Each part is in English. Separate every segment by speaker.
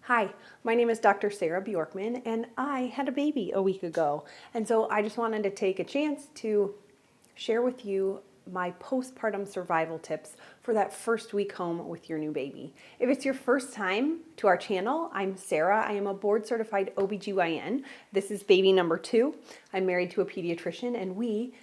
Speaker 1: Hi, my name is Dr. Sarah Bjorkman, and I had a baby a week ago. And so I just wanted to take a chance to share with you my postpartum survival tips for that first week home with your new baby. If it's your first time to our channel, I'm Sarah. I am a board certified OBGYN. This is baby number 2. I'm married to a pediatrician, and we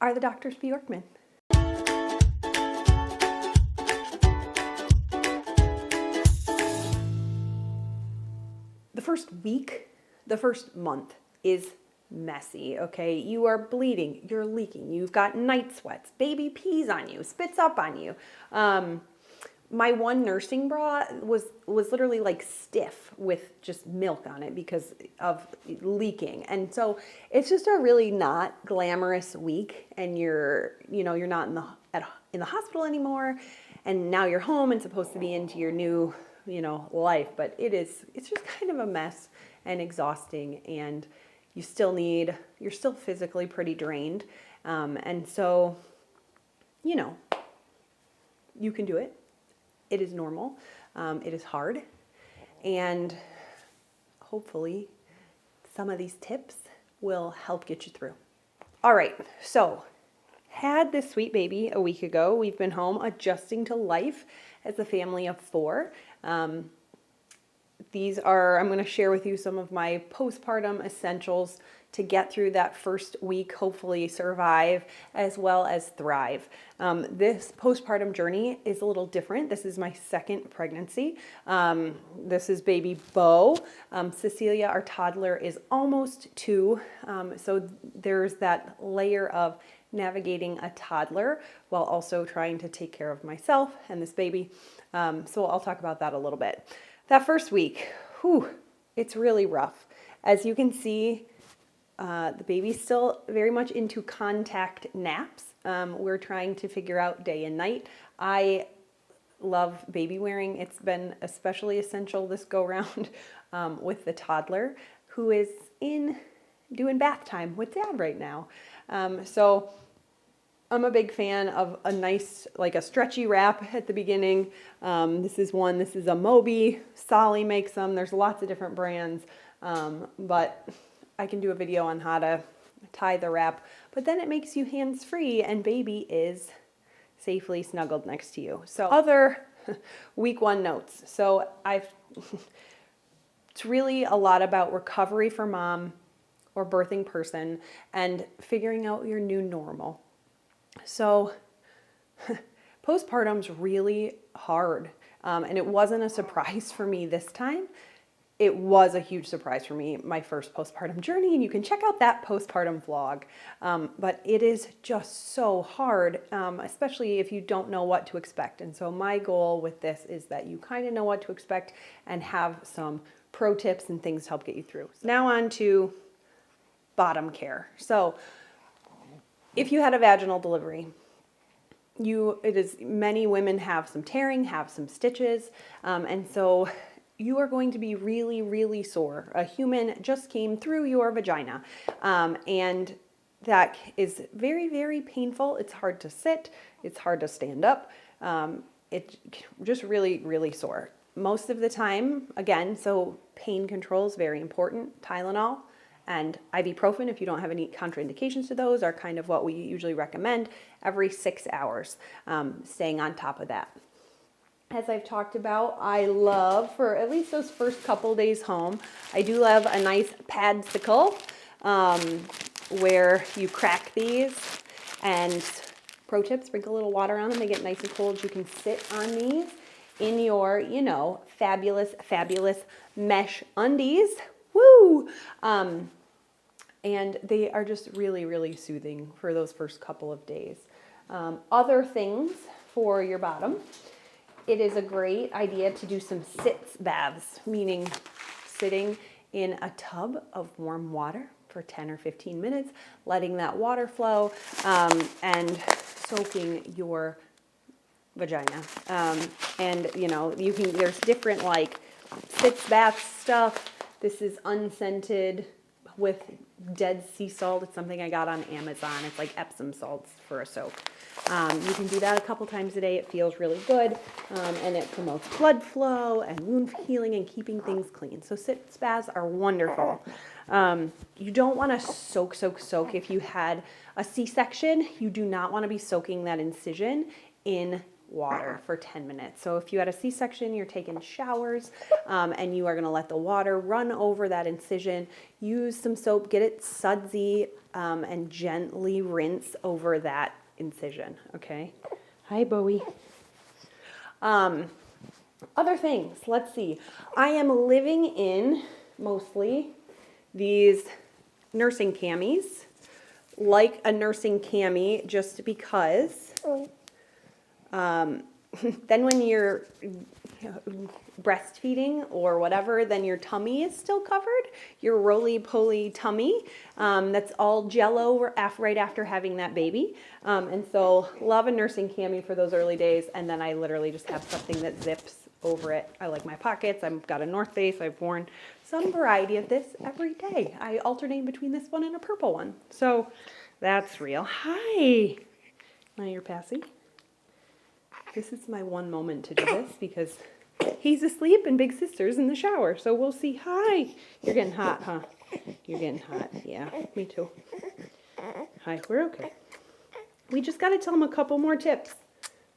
Speaker 1: are the Doctors Bjorkman. The first week, the first month is messy, okay? You are bleeding, you're leaking, you've got night sweats, baby pees on you, spits up on you. My one nursing bra was literally like stiff with just milk on it because of leaking. And so it's just a really not glamorous week, and you're not in the hospital anymore, and now you're home and supposed to be into your new life, but it's just kind of a mess and exhausting, and you're still physically pretty drained. And so, you can do it. It is normal. It is hard. And hopefully some of these tips will help get you through. All right. So had this sweet baby a week ago. We've been home adjusting to life as a family of 4. I'm going to share with you some of my postpartum essentials to get through that first week, hopefully survive as well as thrive. This postpartum journey is a little different. This is my second pregnancy. This is baby Bo. Cecilia, our toddler, is almost 2. So there's that layer of navigating a toddler while also trying to take care of myself and this baby. So I'll talk about that a little bit. That first week, it's really rough. As you can see, the baby's still very much into contact naps. We're trying to figure out day and night. I love baby wearing. It's been especially essential this go round with the toddler, who is doing bath time with dad right now. So I'm a big fan of a nice, like a stretchy wrap at the beginning. This is a Moby. Solly makes them. There's lots of different brands, but I can do a video on how to tie the wrap. But then it makes you hands-free, and baby is safely snuggled next to you. So other week 1 notes. So it's really a lot about recovery for mom or birthing person and figuring out your new normal. So postpartum's really hard, and it wasn't a surprise for me this time. It was a huge surprise for me, my first postpartum journey, and you can check out that postpartum vlog. But it is just so hard, especially if you don't know what to expect. And so my goal with this is that you kind of know what to expect and have some pro tips and things to help get you through. So now on to bottom care. So if you had a vaginal delivery, many women have some tearing, have some stitches, and so you are going to be really, really sore. A human just came through your vagina, and that is very, very painful. It's hard to sit. It's hard to stand up. It's just really, really sore. Most of the time, again, so pain control is very important. Tylenol and ibuprofen, if you don't have any contraindications to those, are kind of what we usually recommend every 6 hours, staying on top of that. As I've talked about, I love, for at least those first couple days home, I do love a nice padsicle where you crack these, and pro tip, sprinkle a little water on them. They get nice and cold. You can sit on these in your, fabulous, fabulous mesh undies. Woo! And they are just really, really soothing for those first couple of days. Other things for your bottom. It is a great idea to do some sitz baths, meaning sitting in a tub of warm water for 10 or 15 minutes, letting that water flow, and soaking your vagina. And there's different like sitz bath stuff. This is unscented with Dead Sea salt. It's something I got on Amazon. It's like Epsom salts for a soak. You can do that a couple times a day. It feels really good, and it promotes blood flow and wound healing and keeping things clean. So sit spas are wonderful. You don't want to soak. If you had a C-section, you do not want to be soaking that incision in water for 10 minutes. So if you had a C-section, you're taking showers, and you are going to let the water run over that incision. Use some soap, get it sudsy, and gently rinse over that incision. Okay. Hi, Bowie. Other things. Let's see. I am living in mostly these nursing camis, like a nursing cami, just because. Then when you're breastfeeding or whatever, then your tummy is still covered, your roly-poly tummy, that's all jello right after having that baby. And so love a nursing cami for those early days, and then I literally just have something that zips over it. I like my pockets. I've got a North Face. I've worn some variety of this every day. I alternate between this one and a purple one. So that's real. Hi. Now you're passing. This is my one moment to do this because he's asleep and Big Sister's in the shower. So we'll see. Hi. You're getting hot, huh? You're getting hot. Yeah, me too. Hi, we're okay. We just got to tell him a couple more tips.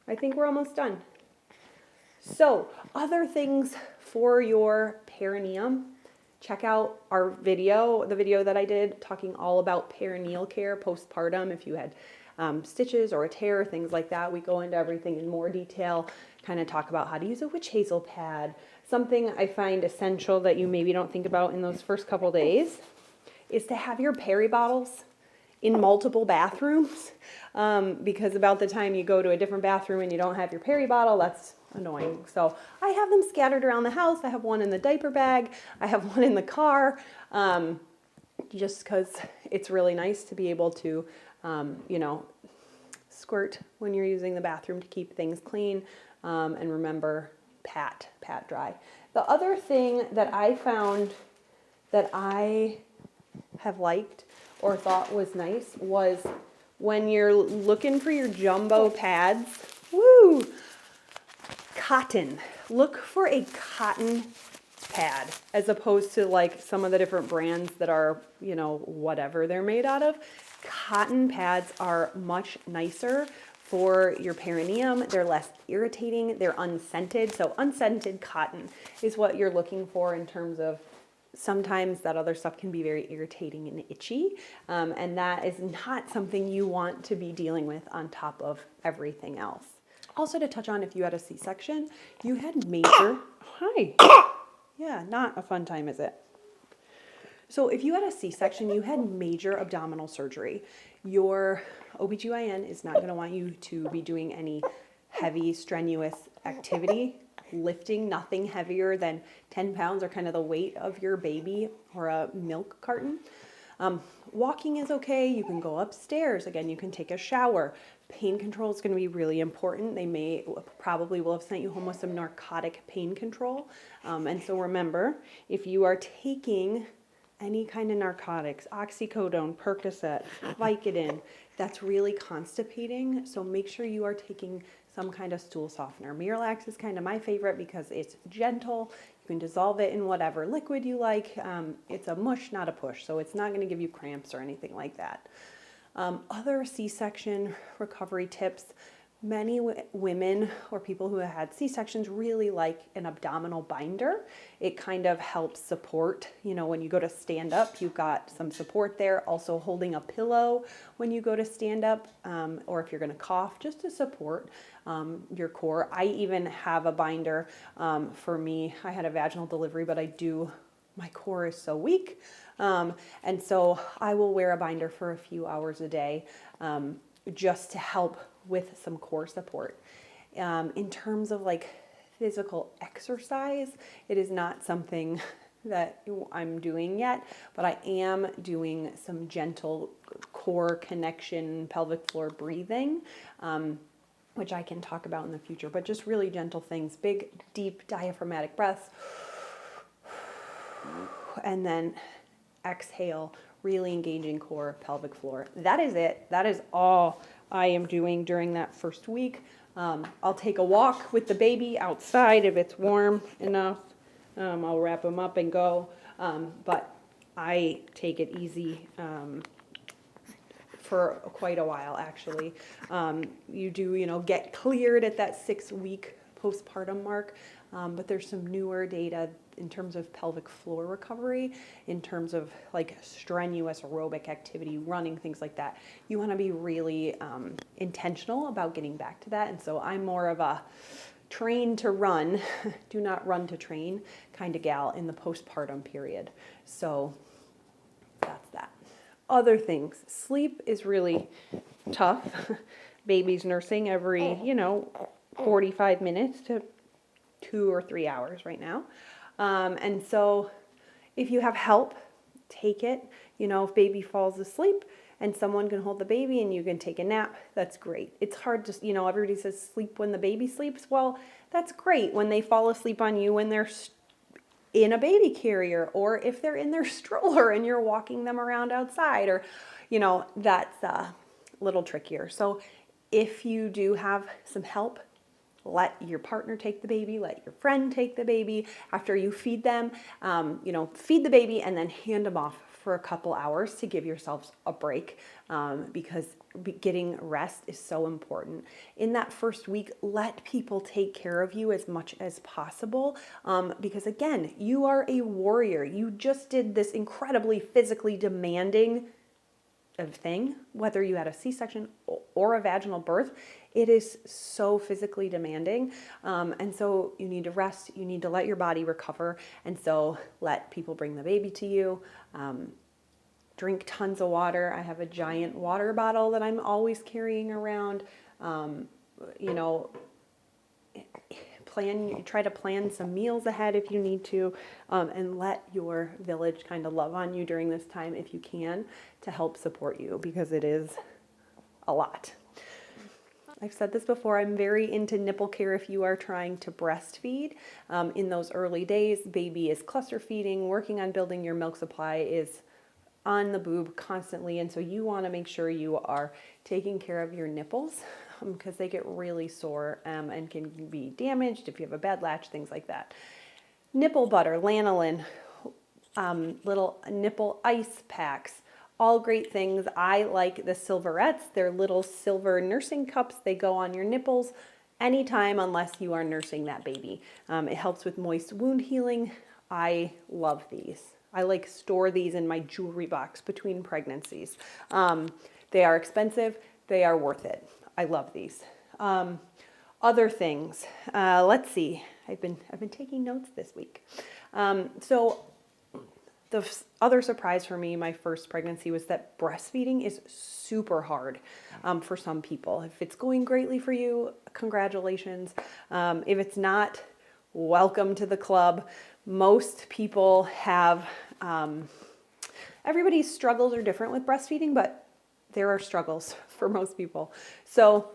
Speaker 1: I think we're almost done. So, other things for your perineum. Check out our video, the video that I did talking all about perineal care, postpartum, if you had stitches or a tear, things like that. We go into everything in more detail, kind of talk about how to use a witch hazel pad. Something I find essential that you maybe don't think about in those first couple days is to have your peri bottles in multiple bathrooms, because about the time you go to a different bathroom and you don't have your peri bottle, that's annoying. So I have them scattered around the house. I have one in the diaper bag. I have one in the car, just because it's really nice to be able to, squirt when you're using the bathroom to keep things clean, and remember, pat dry. The other thing that I found that I have liked or thought was nice was when you're looking for your jumbo pads, cotton. Look for a cotton pad as opposed to like some of the different brands that are, whatever they're made out of. Cotton pads are much nicer for your perineum. They're less irritating. They're unscented. So unscented cotton is what you're looking for in terms of sometimes that other stuff can be very irritating and itchy. And that is not something you want to be dealing with on top of everything else. Also to touch on, if you had a C-section, you had major, yeah, not a fun time, is it? So if you had a C-section, you had major abdominal surgery. Your OBGYN is not going to want you to be doing any heavy, strenuous activity, lifting nothing heavier than 10 pounds or kind of the weight of your baby or a milk carton. Walking is okay. You can go upstairs. Again, you can take a shower. Pain control is going to be really important. They probably will have sent you home with some narcotic pain control. And so remember, if you are taking any kind of narcotics, oxycodone, Percocet, Vicodin, that's really constipating. So make sure you are taking some kind of stool softener. Miralax is kind of my favorite because it's gentle. You can dissolve it in whatever liquid you like. It's a mush, not a push. So it's not going to give you cramps or anything like that. Other C-section recovery tips. Many women or people who have had C-sections really like an abdominal binder. It kind of helps support, when you go to stand up, you've got some support there. Also holding a pillow when you go to stand up, or if you're going to cough, just to support your core. I even have a binder for me. I had a vaginal delivery, but my core is so weak. And so I will wear a binder for a few hours a day just to help with some core support. In terms of like physical exercise, it is not something that I'm doing yet, but I am doing some gentle core connection, pelvic floor breathing, which I can talk about in the future, but just really gentle things, big, deep diaphragmatic breaths, and then exhale, really engaging core, pelvic floor. That is it. That is all I am doing during that first week. I'll take a walk with the baby outside if it's warm enough. I'll wrap him up and go. But I take it easy for quite a while, actually. You do, get cleared at that 6-week postpartum mark. But there's some newer data in terms of pelvic floor recovery, in terms of like strenuous aerobic activity, running, things like that. You want to be really intentional about getting back to that. And so I'm more of a train to run, do not run to train kind of gal in the postpartum period. So that's that. Other things, sleep is really tough. Baby's nursing every, 45 minutes to 2 or 3 hours right now. And so if you have help, take it. If baby falls asleep and someone can hold the baby and you can take a nap, that's great. It's hard to, everybody says sleep when the baby sleeps. Well, that's great when they fall asleep on you when they're in a baby carrier, or if they're in their stroller and you're walking them around outside, or, that's a little trickier. So if you do have some help, let your partner take the baby, let your friend take the baby after you feed them, feed the baby and then hand them off for a couple hours to give yourselves a break, because getting rest is so important. In that first week, let people take care of you as much as possible, because again, you are a warrior. You just did this incredibly physically demanding thing, whether you had a C-section or a vaginal birth. It is so physically demanding. And so you need to rest, you need to let your body recover. And so let people bring the baby to you. Drink tons of water. I have a giant water bottle that I'm always carrying around. Try to plan some meals ahead if you need to, and let your village kind of love on you during this time if you can, to help support you, because it is a lot. I've said this before, I'm very into nipple care if you are trying to breastfeed. In those early days, baby is cluster feeding, working on building your milk supply is on the boob constantly, and so you want to make sure you are taking care of your nipples, because they get really sore and can be damaged if you have a bad latch, things like that. Nipple butter, lanolin, little nipple ice packs, all great things. I like the silverettes. They're little silver nursing cups. They go on your nipples anytime unless you are nursing that baby. It helps with moist wound healing. I love these. I store these in my jewelry box between pregnancies. They are expensive. They are worth it. I love these. Other things. Let's see. I've been taking notes this week. So the other surprise for me, my first pregnancy, was that breastfeeding is super hard for some people. If it's going greatly for you, congratulations. If it's not, welcome to the club. Most people have, everybody's struggles are different with breastfeeding, but there are struggles for most people. So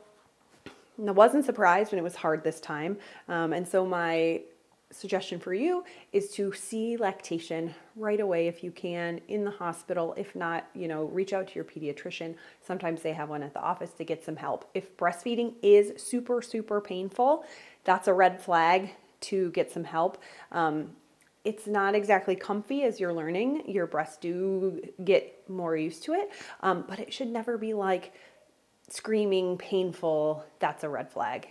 Speaker 1: I wasn't surprised when it was hard this time. And so my suggestion for you is to see lactation right away if you can in the hospital. If not, reach out to your pediatrician. Sometimes they have one at the office to get some help. If breastfeeding is super, super painful, that's a red flag to get some help. It's not exactly comfy as you're learning. Your breasts do get more used to it, but it should never be like screaming, painful. That's a red flag.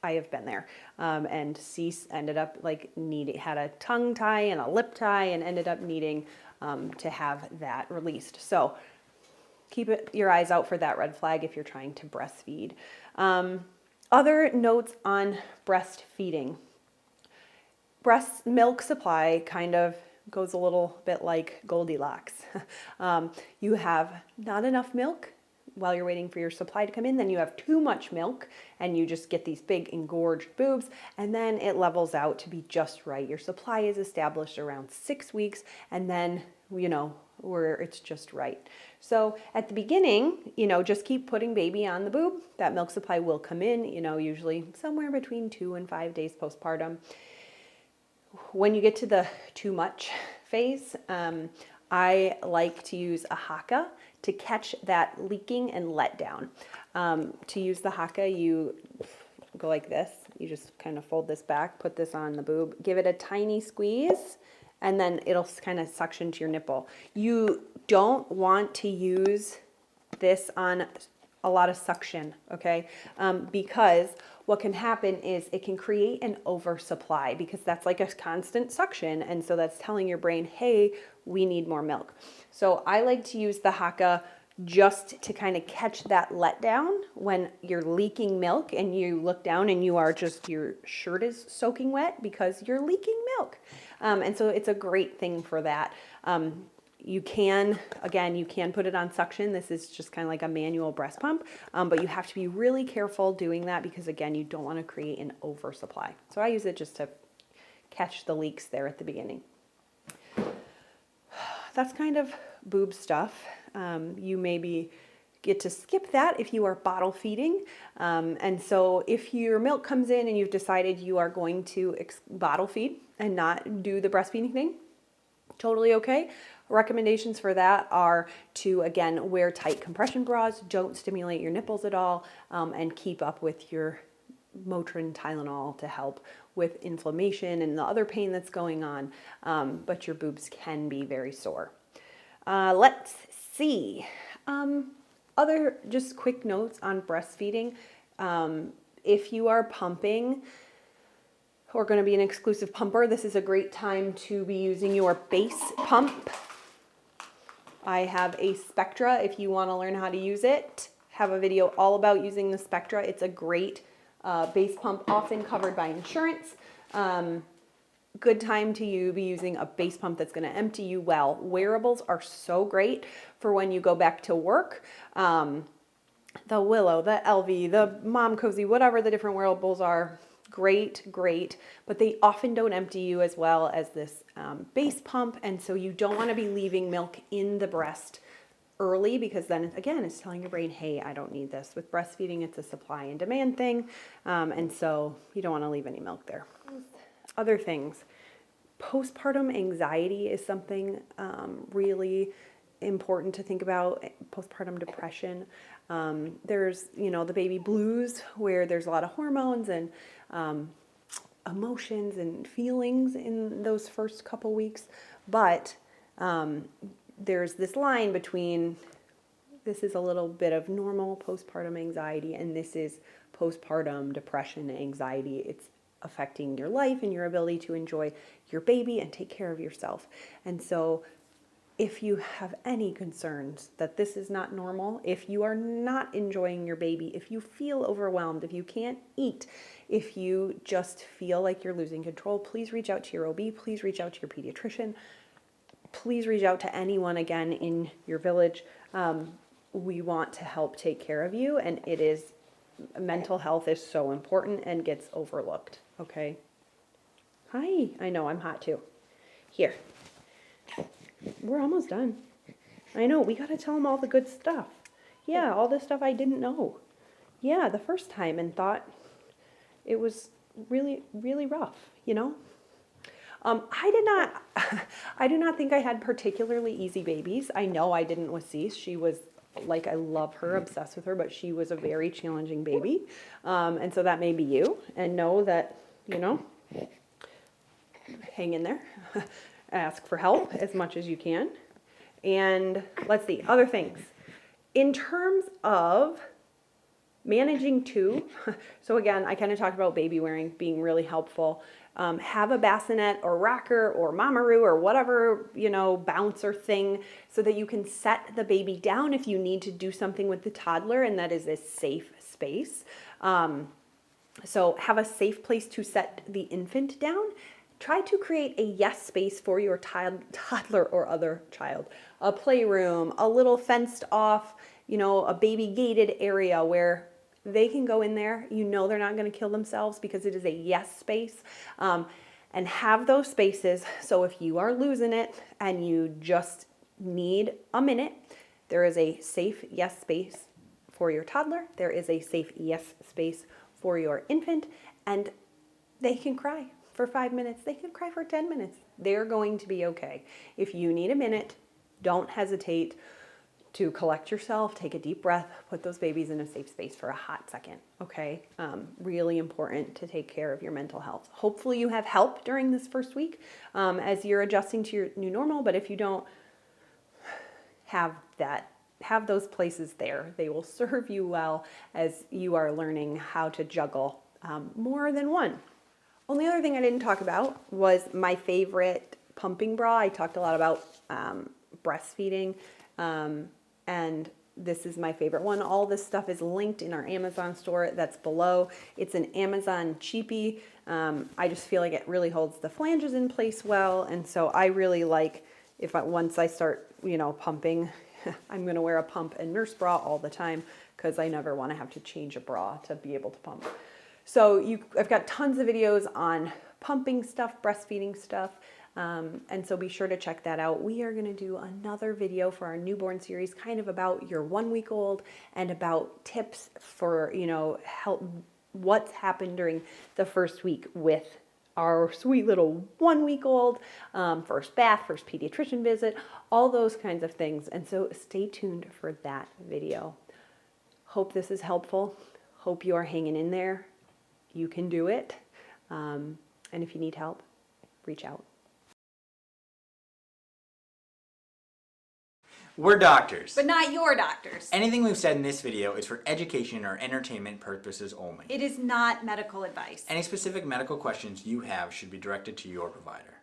Speaker 1: I have been there, and Cease ended up had a tongue tie and a lip tie and ended up needing to have that released. So keep your eyes out for that red flag if you're trying to breastfeed. Other notes on breastfeeding. Breast milk supply kind of goes a little bit like Goldilocks. You have not enough milk while you're waiting for your supply to come in, then you have too much milk and you just get these big engorged boobs, and then it levels out to be just right. Your supply is established around 6 weeks, and then, where it's just right. So at the beginning, just keep putting baby on the boob. That milk supply will come in, usually somewhere between 2 and 5 days postpartum. When you get to the too much phase, I like to use a Hakaa to catch that leaking and letdown. To use the Hakaa, you go like this. You just kind of fold this back, put this on the boob, give it a tiny squeeze, and then it'll kind of suction to your nipple. You don't want to use this on a lot of suction, okay? Because what can happen is it can create an oversupply, because that's like a constant suction. And so that's telling your brain, hey, we need more milk. So I like to use the Hakaa just to kind of catch that letdown when you're leaking milk and you look down and you are just, your shirt is soaking wet because you're leaking milk. And so it's a great thing for that. You can put it on suction. This is just kind of like a manual breast pump, but you have to be really careful doing that because, again, you don't want to create an oversupply. So I use it just to catch the leaks there at the beginning. That's kind of boob stuff. You maybe get to skip that if you are bottle feeding. And so if your milk comes in and you've decided you are going to bottle feed and not do the breastfeeding thing, totally okay. Recommendations for that are to, again, wear tight compression bras, don't stimulate your nipples at all, and keep up with your Motrin Tylenol to help with inflammation and the other pain that's going on, but your boobs can be very sore. Let's see. Other just quick notes on breastfeeding. If you are pumping or going to be an exclusive pumper, this is a great time to be using your base pump. I have a Spectra if you want to learn how to use it. Have a video all about using the Spectra. It's a great base pump, often covered by insurance. Good time to be using a base pump that's going to empty you well. Wearables are so great for when you go back to work. The Willow, the LV, the Mom Cozy, whatever the different wearables are, great, but they often don't empty you as well as this base pump, and so you don't want to be leaving milk in the breast early, because then, again, it's telling your brain, hey, I don't need this. With breastfeeding, it's a supply and demand thing, and so you don't want to leave any milk there. Other things. Postpartum anxiety is something really important to think about. Postpartum depression. There's, the baby blues, where there's a lot of hormones and emotions and feelings in those first couple weeks. But there's this line between, this is a little bit of normal postpartum anxiety, and this is postpartum depression and anxiety. It's affecting your life and your ability to enjoy your baby and take care of yourself. And so if you have any concerns that this is not normal, if you are not enjoying your baby, if you feel overwhelmed, if you can't eat, if you just feel like you're losing control, please reach out to your OB, please reach out to your pediatrician, please reach out to anyone, again, in your village. We want to help take care of you, and mental health is so important and gets overlooked, okay? Hi, I know, I'm hot too. Here. We're almost done. I know, we got to tell them all the good stuff. Yeah, all the stuff I didn't know. Yeah, the first time, and thought it was really, really rough, I do not think I had particularly easy babies. I know I didn't with Cease. She was, like, I love her, obsessed with her, but she was a very challenging baby. And so that may be you, and know that, hang in there. Ask for help as much as you can. And let's see, other things. In terms of managing too, so again, I kind of talked about baby wearing being really helpful. Have a bassinet or rocker or mamaroo or whatever, bouncer thing, so that you can set the baby down if you need to do something with the toddler, and that is a safe space. So have a safe place to set the infant down. Try to create a yes space for your toddler or other child. A playroom, a little fenced off, a baby gated area where they can go in there. They're not going to kill themselves, because it is a yes space. And have those spaces, so if you are losing it and you just need a minute, there is a safe yes space for your toddler. There is a safe yes space for your infant, and they can cry for 5 minutes. They can cry for 10 minutes. They're going to be okay. If you need a minute, don't hesitate to collect yourself, take a deep breath, put those babies in a safe space for a hot second, okay? Really important to take care of your mental health. Hopefully you have help during this first week as you're adjusting to your new normal, but if you don't have those places there, they will serve you well as you are learning how to juggle more than one. Only other thing I didn't talk about was my favorite pumping bra. I talked a lot about breastfeeding. And this is my favorite one. All this stuff is linked in our Amazon store that's below. It's an Amazon cheapie. I just feel like it really holds the flanges in place well. And so I really like once I start, pumping, I'm going to wear a pump and nurse bra all the time because I never want to have to change a bra to be able to pump. So I've got tons of videos on pumping stuff, breastfeeding stuff. And so be sure to check that out. We are going to do another video for our newborn series, kind of about your 1 week old and about tips for, help what's happened during the first week with our sweet little 1 week old, first bath, first pediatrician visit, all those kinds of things. And so stay tuned for that video. Hope this is helpful. Hope you are hanging in there. You can do it. And if you need help, reach out.
Speaker 2: We're doctors.
Speaker 3: But not your doctors.
Speaker 2: Anything we've said in this video is for education or entertainment purposes only.
Speaker 3: It is not medical advice.
Speaker 2: Any specific medical questions you have should be directed to your provider.